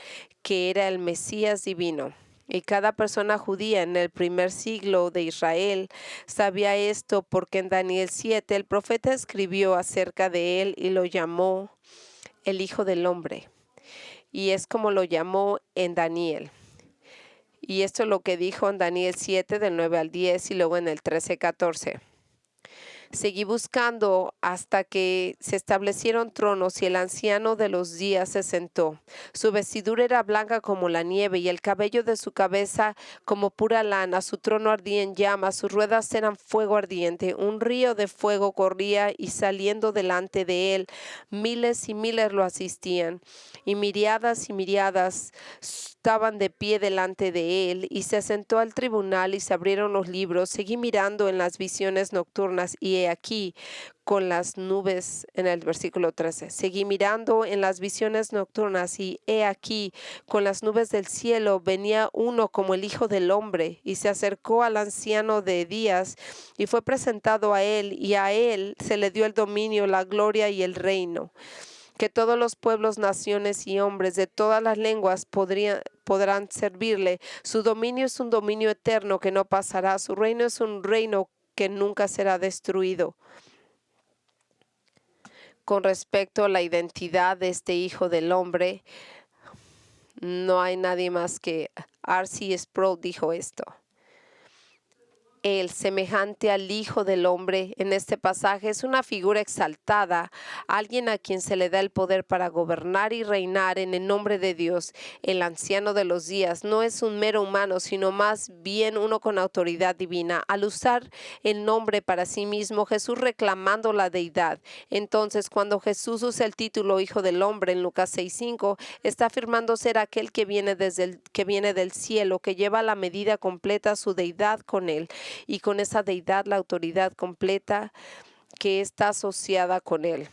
que era el Mesías divino. Y cada persona judía en el primer siglo de Israel sabía esto, porque en Daniel 7 el profeta escribió acerca de él y lo llamó el Hijo del Hombre. Y es como lo llamó en Daniel. Y esto es lo que dijo en Daniel 7, del 9 al 10 y luego en el 13, 14. Seguí buscando hasta que se establecieron tronos y el anciano de los días se sentó. Su vestidura era blanca como la nieve y el cabello de su cabeza como pura lana. Su trono ardía en llamas, sus ruedas eran fuego ardiente. Un río de fuego corría y saliendo delante de él, miles y miles lo asistían. Y miriadas estaban de pie delante de él, y se sentó al tribunal y se abrieron los libros. Seguí mirando en las visiones nocturnas y he aquí con las nubes, en el versículo 13, seguí mirando en las visiones nocturnas y he aquí con las nubes del cielo venía uno como el Hijo del Hombre y se acercó al anciano de días y fue presentado a él, y a él se le dio el dominio, la gloria y el reino, que todos los pueblos, naciones y hombres de todas las lenguas podrán servirle. Su dominio es un dominio eterno que no pasará. Su reino es un reino que nunca será destruido. Con respecto a la identidad de este Hijo del Hombre, no hay nadie más que R.C. Sproul dijo esto. Él, semejante al Hijo del Hombre, en este pasaje es una figura exaltada, alguien a quien se le da el poder para gobernar y reinar en el nombre de Dios. El anciano de los días no es un mero humano, sino más bien uno con autoridad divina. Al usar el nombre para sí mismo, Jesús reclamando la deidad. Entonces, cuando Jesús usa el título Hijo del Hombre en Lucas 6:5, está afirmando ser aquel que viene del cielo, que lleva a la medida completa su deidad con él, y con esa deidad la autoridad completa que está asociada con él.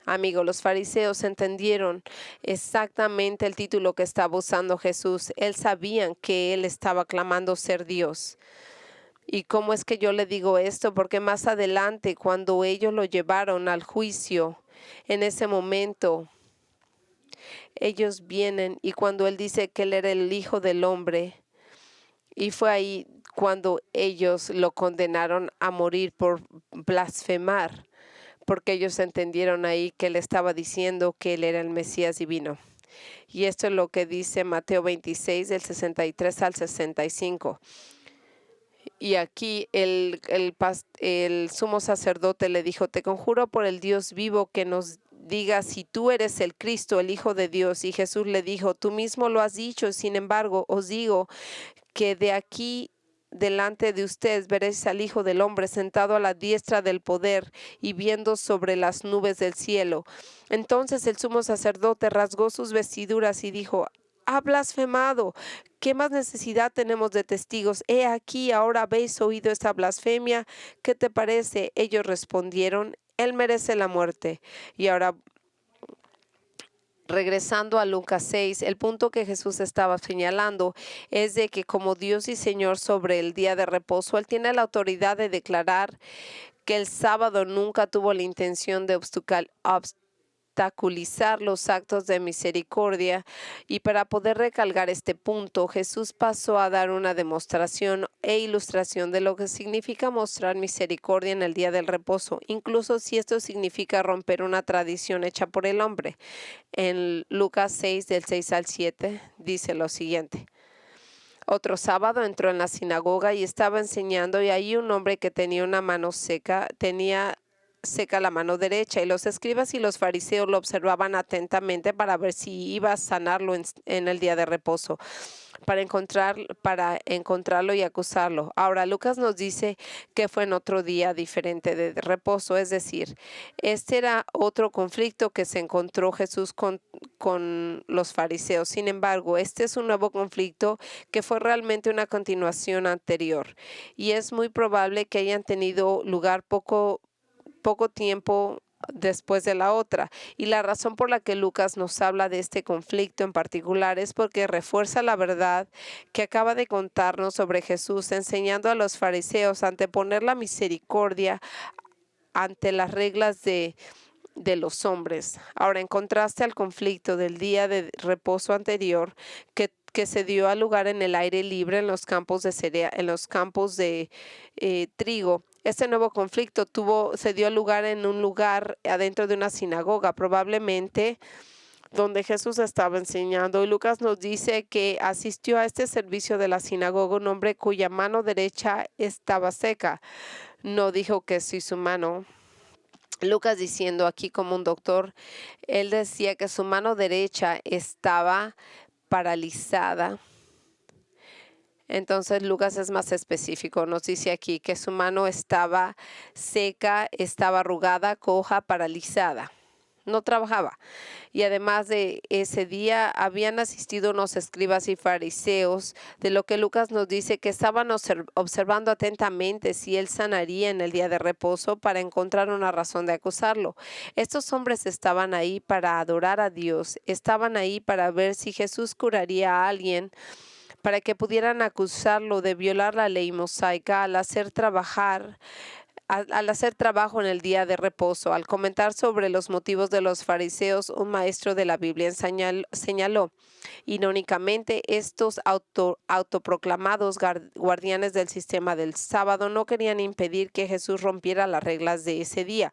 Amigos, los fariseos entendieron exactamente el título que estaba usando Jesús. Él sabían que él estaba clamando ser Dios. ¿Y cómo es que yo le digo esto? Porque más adelante, cuando ellos lo llevaron al juicio, en ese momento, ellos vienen y cuando él dice que él era el Hijo del Hombre, y fue ahí cuando ellos lo condenaron a morir por blasfemar, porque ellos entendieron ahí que él estaba diciendo que él era el Mesías divino. Y esto es lo que dice Mateo 26, del 63 al 65. Y aquí el sumo sacerdote le dijo: te conjuro por el Dios vivo que nos diga si tú eres el Cristo, el Hijo de Dios. Y Jesús le dijo: tú mismo lo has dicho, sin embargo os digo que de aquí delante de ustedes veréis al Hijo del Hombre sentado a la diestra del poder y viendo sobre las nubes del cielo. Entonces el sumo sacerdote rasgó sus vestiduras y dijo: ha blasfemado. ¿Qué más necesidad tenemos de testigos? He aquí, ahora habéis oído esta blasfemia. ¿Qué te parece? Ellos respondieron: él merece la muerte. Y ahora, regresando a Lucas 6, el punto que Jesús estaba señalando es de que como Dios y Señor sobre el día de reposo, Él tiene la autoridad de declarar que el sábado nunca tuvo la intención de obstaculizar los actos de misericordia. Y para poder recalcar este punto, Jesús pasó a dar una demostración e ilustración de lo que significa mostrar misericordia en el día del reposo, incluso si esto significa romper una tradición hecha por el hombre. En Lucas 6, del 6 al 7, dice lo siguiente: otro sábado entró en la sinagoga y estaba enseñando, y ahí un hombre que tenía una mano seca, tenía seca la mano derecha, y los escribas y los fariseos lo observaban atentamente para ver si iba a sanarlo en el día de reposo, para encontrarlo y acusarlo. Ahora, Lucas nos dice que fue en otro día diferente de reposo, es decir, este era otro conflicto que se encontró Jesús con los fariseos. Sin embargo, este es un nuevo conflicto que fue realmente una continuación anterior, y es muy probable que hayan tenido lugar poco tiempo después de la otra. Y la razón por la que Lucas nos habla de este conflicto en particular es porque refuerza la verdad que acaba de contarnos sobre Jesús, enseñando a los fariseos a anteponer la misericordia ante las reglas de los hombres. Ahora, en contraste al conflicto del día de reposo anterior que se dio a lugar en el aire libre en los campos de trigo, este nuevo conflicto se dio lugar en un lugar adentro de una sinagoga, probablemente donde Jesús estaba enseñando. Y Lucas nos dice que asistió a este servicio de la sinagoga un hombre cuya mano derecha estaba seca. No dijo que si su mano. Lucas, diciendo aquí como un doctor, él decía que su mano derecha estaba paralizada. Entonces Lucas es más específico, nos dice aquí que su mano estaba seca, estaba arrugada, coja, paralizada. No trabajaba. Y además de ese día habían asistido unos escribas y fariseos, de lo que Lucas nos dice que estaban observando atentamente si él sanaría en el día de reposo para encontrar una razón de acusarlo. Estos hombres estaban ahí para adorar a Dios, estaban ahí para ver si Jesús curaría a alguien, para que pudieran acusarlo de violar la ley mosaica al hacer trabajo en el día de reposo. Al comentar sobre los motivos de los fariseos, un maestro de la Biblia señaló: irónicamente, estos autoproclamados guardianes del sistema del sábado no querían impedir que Jesús rompiera las reglas de ese día.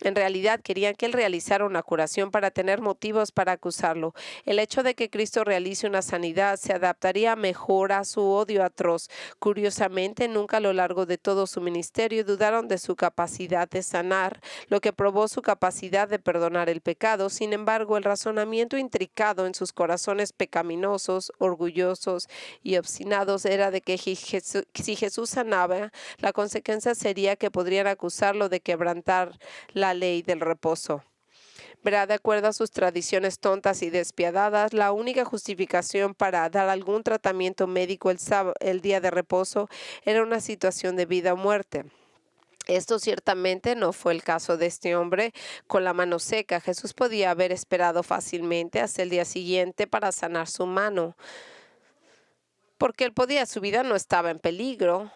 En realidad querían que él realizara una curación para tener motivos para acusarlo. El hecho de que Cristo realice una sanidad se adaptaría mejor a su odio atroz. Curiosamente, nunca a lo largo de todo su ministerio dudaron de su capacidad de sanar, lo que probó su capacidad de perdonar el pecado. Sin embargo, el razonamiento intricado en sus corazones pecaminosos, orgullosos y obstinados era de que si Jesús sanaba, la consecuencia sería que podrían acusarlo de quebrantar la ley del reposo. Verá, de acuerdo a sus tradiciones tontas y despiadadas, la única justificación para dar algún tratamiento médico el día de reposo era una situación de vida o muerte. Esto ciertamente no fue el caso de este hombre con la mano seca. Jesús podía haber esperado fácilmente hasta el día siguiente para sanar su mano, porque su vida no estaba en peligro.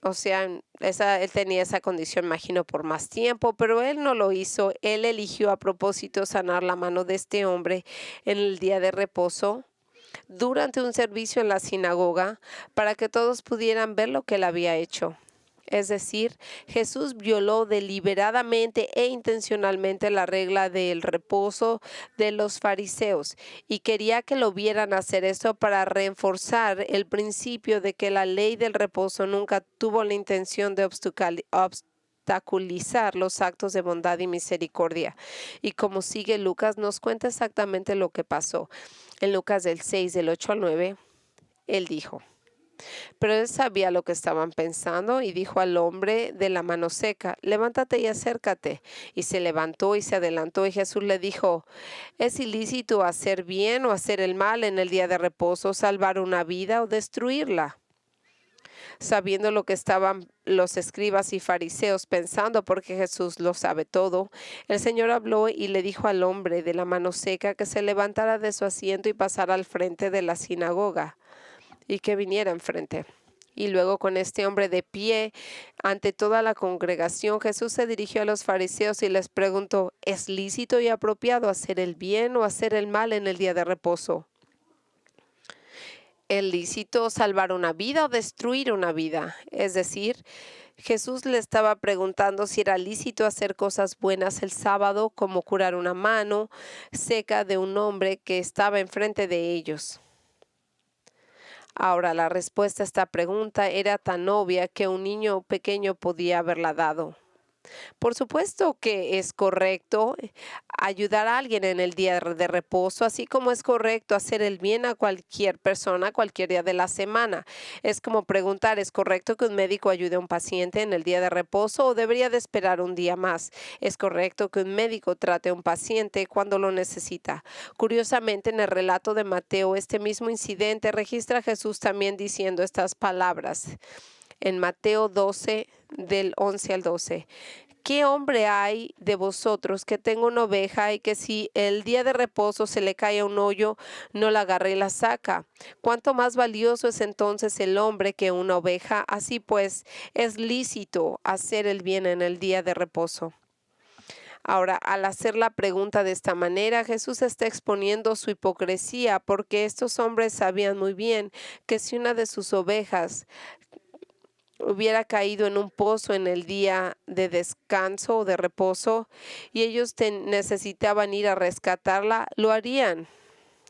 O sea, él tenía esa condición, imagino, por más tiempo, pero él no lo hizo. Él eligió a propósito sanar la mano de este hombre en el día de reposo durante un servicio en la sinagoga para que todos pudieran ver lo que él había hecho. Es decir, Jesús violó deliberadamente e intencionalmente la regla del reposo de los fariseos y quería que lo vieran hacer esto para reforzar el principio de que la ley del reposo nunca tuvo la intención de obstaculizar los actos de bondad y misericordia. Y como sigue Lucas, nos cuenta exactamente lo que pasó. En Lucas del 6, del 8 al 9, él dijo: pero él sabía lo que estaban pensando y dijo al hombre de la mano seca: levántate y acércate. Y se levantó y se adelantó, y Jesús le dijo: ¿es ilícito hacer bien o hacer el mal en el día de reposo, salvar una vida o destruirla? Sabiendo lo que estaban los escribas y fariseos pensando, porque Jesús lo sabe todo, el Señor habló y le dijo al hombre de la mano seca que se levantara de su asiento y pasara al frente de la sinagoga, y que viniera enfrente. Y luego, con este hombre de pie ante toda la congregación, Jesús se dirigió a los fariseos y les preguntó: ¿es lícito y apropiado hacer el bien o hacer el mal en el día de reposo? ¿Es lícito salvar una vida o destruir una vida? Es decir, Jesús le estaba preguntando si era lícito hacer cosas buenas el sábado, como curar una mano seca de un hombre que estaba enfrente de ellos. Ahora, la respuesta a esta pregunta era tan obvia que un niño pequeño podía haberla dado. Por supuesto que es correcto ayudar a alguien en el día de reposo, así como es correcto hacer el bien a cualquier persona cualquier día de la semana. Es como preguntar: ¿es correcto que un médico ayude a un paciente en el día de reposo o debería de esperar un día más? Es correcto que un médico trate a un paciente cuando lo necesita. Curiosamente, en el relato de Mateo, este mismo incidente registra a Jesús también diciendo estas palabras. En Mateo 12, del 11 al 12. ¿Qué hombre hay de vosotros que tenga una oveja y que si el día de reposo se le cae a un hoyo, no la agarra y la saca? ¿Cuánto más valioso es entonces el hombre que una oveja? Así pues, es lícito hacer el bien en el día de reposo. Ahora, al hacer la pregunta de esta manera, Jesús está exponiendo su hipocresía, porque estos hombres sabían muy bien que si una de sus ovejas hubiera caído en un pozo en el día de descanso o de reposo y ellos necesitaban ir a rescatarla, lo harían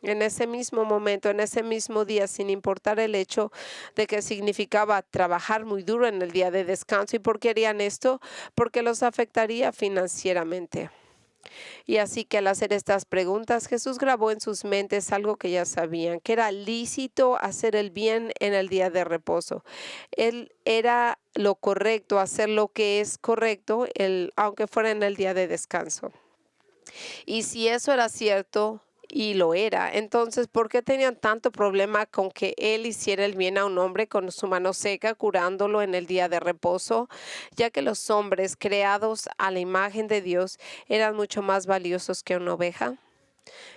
en ese mismo momento, en ese mismo día, sin importar el hecho de que significaba trabajar muy duro en el día de descanso. ¿Y por qué harían esto? Porque los afectaría financieramente. Y así que al hacer estas preguntas, Jesús grabó en sus mentes algo que ya sabían, que era lícito hacer el bien en el día de reposo. Era lo correcto, hacer lo que es correcto, aunque fuera en el día de descanso. Y si eso era cierto, y lo era, entonces, ¿por qué tenían tanto problema con que él hiciera el bien a un hombre con su mano seca, curándolo en el día de reposo? Ya que los hombres creados a la imagen de Dios eran mucho más valiosos que una oveja.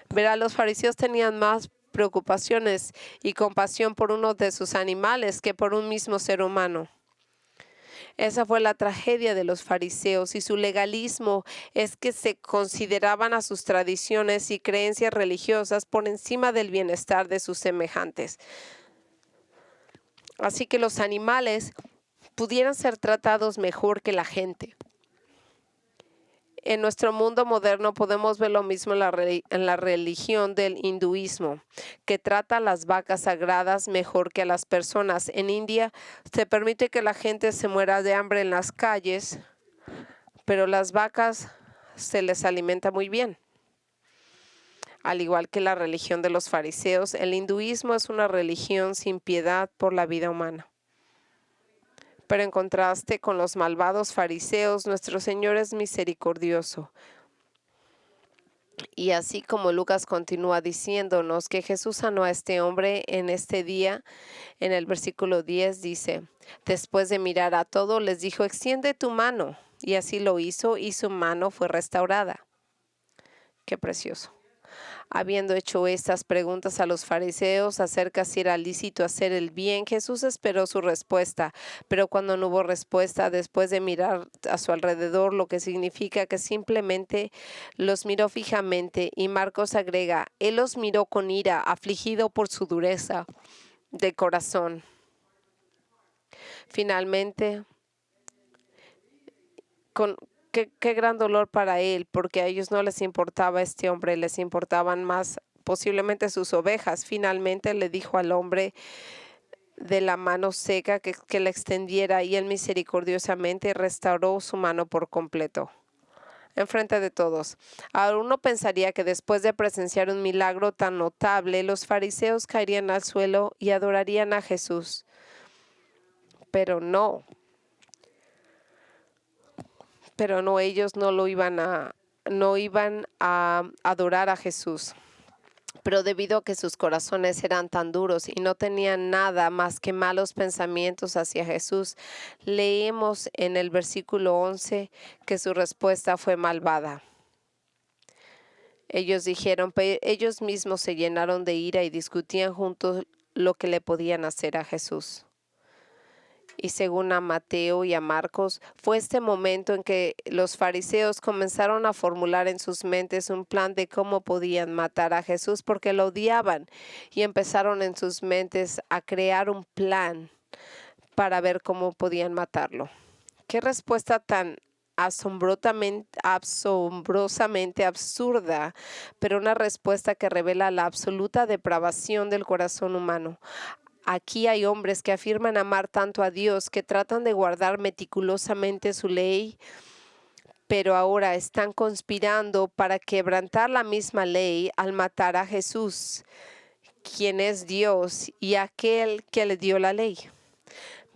Verá, los fariseos tenían más preocupaciones y compasión por uno de sus animales que por un mismo ser humano. Esa fue la tragedia de los fariseos, y su legalismo es que se consideraban a sus tradiciones y creencias religiosas por encima del bienestar de sus semejantes. Así que los animales pudieran ser tratados mejor que la gente. En nuestro mundo moderno podemos ver lo mismo en la religión del hinduismo, que trata a las vacas sagradas mejor que a las personas. En India se permite que la gente se muera de hambre en las calles, pero las vacas se les alimenta muy bien. Al igual que la religión de los fariseos, el hinduismo es una religión sin piedad por la vida humana. Pero en contraste con los malvados fariseos, nuestro Señor es misericordioso. Y así como Lucas continúa diciéndonos que Jesús sanó a este hombre en este día, en el versículo 10 dice, después de mirar a todo, les dijo, extiende tu mano. Y así lo hizo y su mano fue restaurada. Qué precioso. Habiendo hecho estas preguntas a los fariseos acerca si era lícito hacer el bien, Jesús esperó su respuesta, pero cuando no hubo respuesta, después de mirar a su alrededor, lo que significa que simplemente los miró fijamente, y Marcos agrega, él los miró con ira, afligido por su dureza de corazón. Finalmente, Qué gran dolor para él, porque a ellos no les importaba este hombre, les importaban más posiblemente sus ovejas. Finalmente le dijo al hombre de la mano seca que la extendiera, y él misericordiosamente restauró su mano por completo, enfrente de todos. Ahora uno pensaría que después de presenciar un milagro tan notable, los fariseos caerían al suelo y adorarían a Jesús. Pero no, ellos no iban a adorar a Jesús. Pero debido a que sus corazones eran tan duros y no tenían nada más que malos pensamientos hacia Jesús, leemos en el versículo 11 que su respuesta fue malvada. Ellos mismos se llenaron de ira y discutían juntos lo que le podían hacer a Jesús. Y según a Mateo y a Marcos, fue este momento en que los fariseos comenzaron a formular en sus mentes un plan de cómo podían matar a Jesús porque lo odiaban, y empezaron en sus mentes a crear un plan para ver cómo podían matarlo. Qué respuesta tan asombrosamente absurda, pero una respuesta que revela la absoluta depravación del corazón humano. Aquí hay hombres que afirman amar tanto a Dios, que tratan de guardar meticulosamente su ley, pero ahora están conspirando para quebrantar la misma ley al matar a Jesús, quien es Dios y aquel que le dio la ley.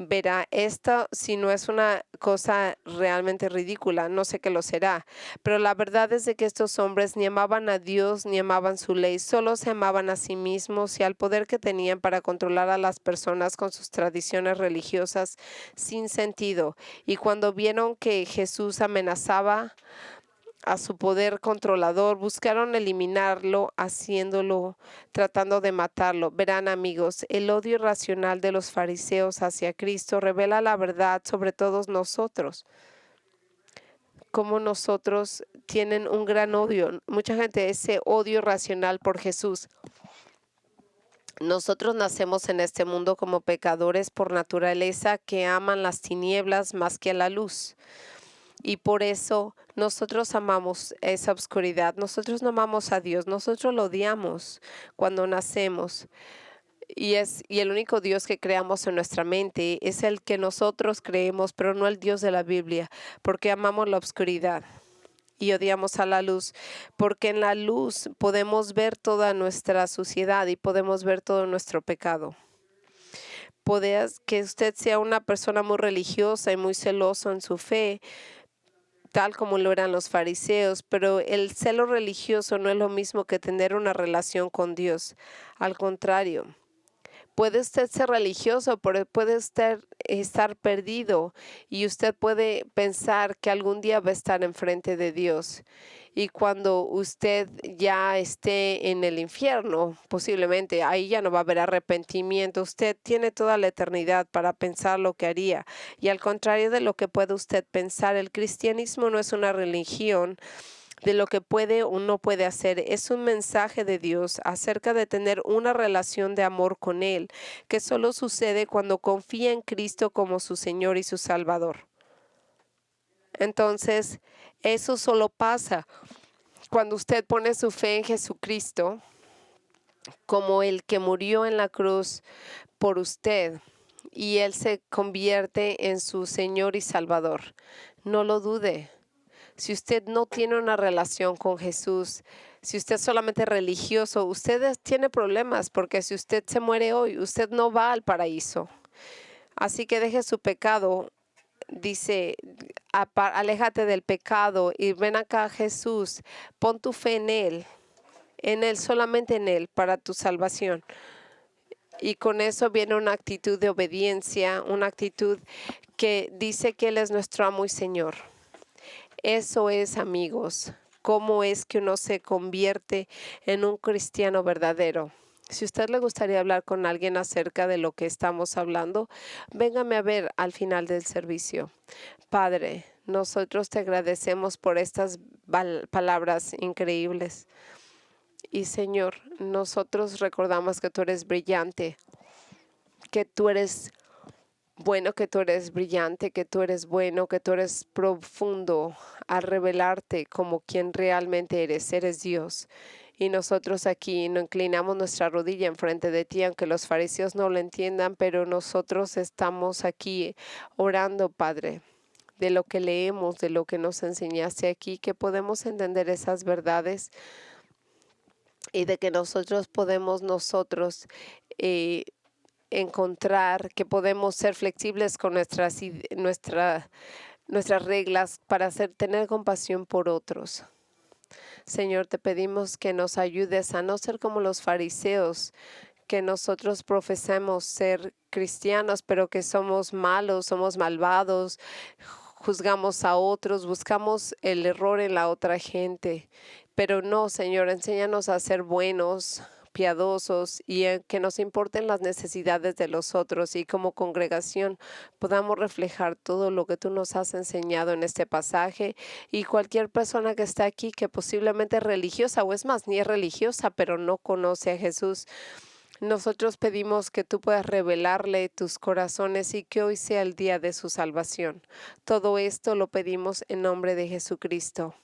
Verá, esto si no es una cosa realmente ridícula, no sé qué lo será, pero la verdad es de que estos hombres ni amaban a Dios ni amaban su ley, solo se amaban a sí mismos y al poder que tenían para controlar a las personas con sus tradiciones religiosas sin sentido. Y cuando vieron que Jesús amenazaba a su poder controlador, buscaron eliminarlo, tratando de matarlo. Verán, amigos, el odio irracional de los fariseos hacia Cristo revela la verdad sobre todos nosotros. Como nosotros tienen un gran odio, mucha gente, ese odio irracional por Jesús. Nosotros nacemos en este mundo como pecadores por naturaleza que aman las tinieblas más que a la luz. Y por eso nosotros amamos esa oscuridad. Nosotros no amamos a Dios. Nosotros lo odiamos cuando nacemos. Y el único Dios que creamos en nuestra mente es el que nosotros creemos, pero no el Dios de la Biblia, porque amamos la oscuridad y odiamos a la luz, porque en la luz podemos ver toda nuestra suciedad y podemos ver todo nuestro pecado. Puede que usted sea una persona muy religiosa y muy celoso en su fe, tal como lo eran los fariseos, pero el celo religioso no es lo mismo que tener una relación con Dios. Al contrario, puede usted ser religioso, pero puede usted estar perdido y usted puede pensar que algún día va a estar enfrente de Dios. Y cuando usted ya esté en el infierno, posiblemente ahí ya no va a haber arrepentimiento. Usted tiene toda la eternidad para pensar lo que haría. Y al contrario de lo que puede usted pensar, el cristianismo no es una religión de lo que puede o no puede hacer. Es un mensaje de Dios acerca de tener una relación de amor con Él, que solo sucede cuando confía en Cristo como su Señor y su Salvador. Entonces, Eso solo pasa cuando usted pone su fe en Jesucristo como el que murió en la cruz por usted y Él se convierte en su Señor y Salvador. No lo dude. Si usted no tiene una relación con Jesús, si usted es solamente religioso, usted tiene problemas porque si usted se muere hoy, usted no va al paraíso. Así que deje su pecado. Dice, aléjate del pecado y ven acá a Jesús. Pon tu fe en Él, solamente en Él, para tu salvación. Y con eso viene una actitud de obediencia, una actitud que dice que Él es nuestro amo y Señor. Eso es, amigos, cómo es que uno se convierte en un cristiano verdadero. Si a usted le gustaría hablar con alguien acerca de lo que estamos hablando, véngame a ver al final del servicio. Padre, nosotros te agradecemos por estas palabras increíbles. Y Señor, nosotros recordamos que tú eres brillante, que tú eres bueno, que tú eres brillante, que tú eres bueno, que tú eres profundo al revelarte como quien realmente eres. Eres Dios. Y nosotros aquí nos inclinamos nuestra rodilla enfrente de ti, aunque los fariseos no lo entiendan, pero nosotros estamos aquí orando, Padre, de lo que leemos, de lo que nos enseñaste aquí, que podemos entender esas verdades y de que nosotros podemos encontrar que podemos ser flexibles con nuestras reglas para tener compasión por otros. Señor, te pedimos que nos ayudes a no ser como los fariseos, que nosotros profesamos ser cristianos, pero que somos malos, somos malvados, juzgamos a otros, buscamos el error en la otra gente. Pero no, Señor, enséñanos a ser buenos, piadosos y que nos importen las necesidades de los otros y como congregación podamos reflejar todo lo que tú nos has enseñado en este pasaje y cualquier persona que está aquí que posiblemente es religiosa o es más, ni es religiosa, pero no conoce a Jesús. Nosotros pedimos que tú puedas revelarle tus corazones y que hoy sea el día de su salvación. Todo esto lo pedimos en nombre de Jesucristo.